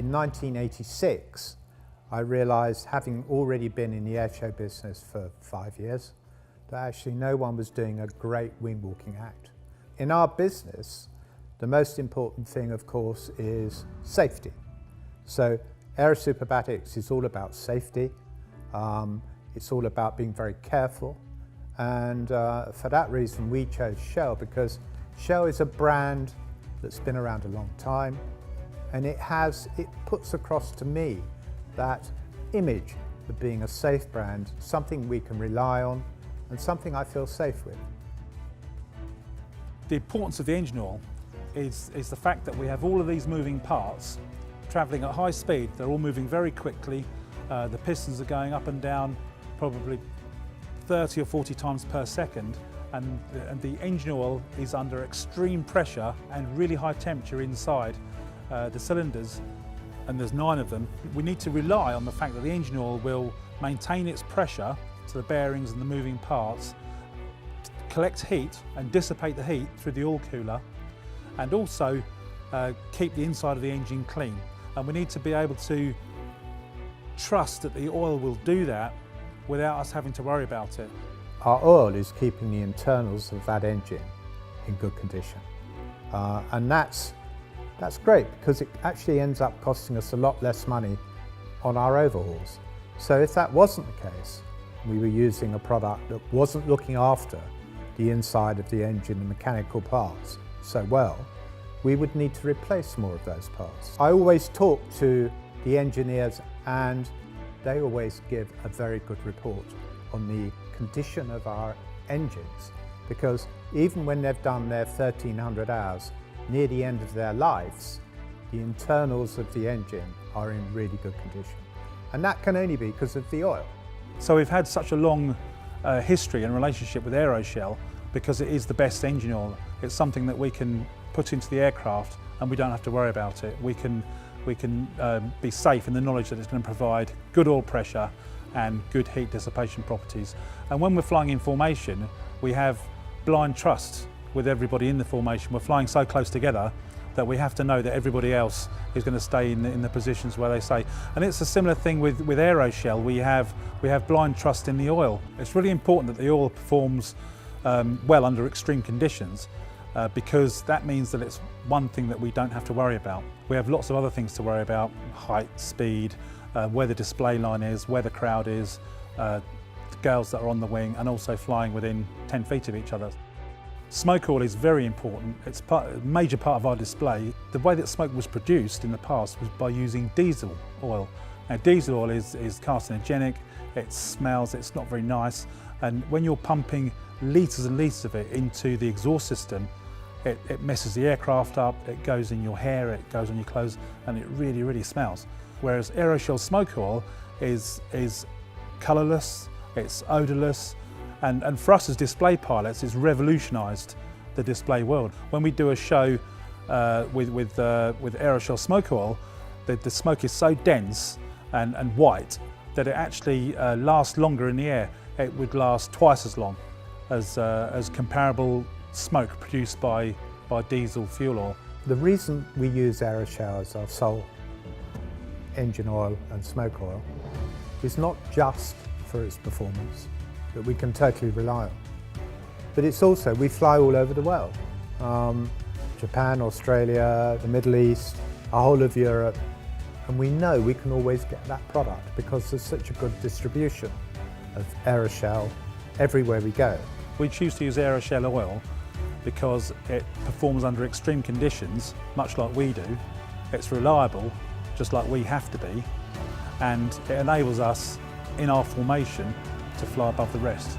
In 1986, I realised, having already been in the airshow business for 5 years, that actually no one was doing a great wing-walking act. In our business, the most important thing, of course, is safety. So AeroSuperBatics is all about safety. It's all about being very careful. And for that reason, we chose Shell, because Shell is a brand that's been around a long time. And it puts across to me that image of being a safe brand, something we can rely on, and something I feel safe with. The importance of the engine oil is the fact that we have all of these moving parts travelling at high speed. They're all moving very quickly. The pistons are going up and down probably 30 or 40 times per second, and the engine oil is under extreme pressure and really high temperature inside the cylinders, and there's 9 of them. We need to rely on the fact that the engine oil will maintain its pressure to the bearings and the moving parts, collect heat and dissipate the heat through the oil cooler, and also keep the inside of the engine clean. And we need to be able to trust that the oil will do that without us having to worry about it. Our oil is keeping the internals of that engine in good condition. And that's great, because it actually ends up costing us a lot less money on our overhauls. So if that wasn't the case, we were using a product that wasn't looking after the inside of the engine and mechanical parts so well, we would need to replace more of those parts. I always talk to the engineers, and they always give a very good report on the condition of our engines, because even when they've done their 1,300 hours, near the end of their lives, the internals of the engine are in really good condition. And that can only be because of the oil. So we've had such a long history and relationship with AeroShell because it is the best engine oil. It's something that we can put into the aircraft and we don't have to worry about it. We can be safe in the knowledge that it's going to provide good oil pressure and good heat dissipation properties. And when we're flying in formation, we have blind trust with everybody in the formation. We're flying so close together that we have to know that everybody else is going to stay in the positions where they say. And it's a similar thing with AeroShell. We have blind trust in the oil. It's really important that the oil performs well under extreme conditions, because that means that it's one thing that we don't have to worry about. We have lots of other things to worry about: height, speed, where the display line is, where the crowd is, the girls that are on the wing, and also flying within 10 feet of each other. Smoke oil is very important. It's a major part of our display. The way that smoke was produced in the past was by using diesel oil. Now, diesel oil is carcinogenic, it smells, it's not very nice, and when you're pumping litres and litres of it into the exhaust system, it messes the aircraft up, it goes in your hair, it goes on your clothes, and it really, really smells. Whereas AeroShell smoke oil is colourless, it's odourless, and for us as display pilots, it's revolutionised the display world. When we do a show with AeroShell smoke oil, the smoke is so dense and white that it actually lasts longer in the air. It would last twice as long as comparable smoke produced by diesel fuel oil. The reason we use AeroShell as our sole engine oil and smoke oil is not just for its performance, that we can totally rely on, but it's also, we fly all over the world. Japan, Australia, the Middle East, the whole of Europe, and we know we can always get that product because there's such a good distribution of AeroShell everywhere we go. We choose to use AeroShell oil because it performs under extreme conditions, much like we do. It's reliable, just like we have to be, and it enables us in our formation to fly above the rest.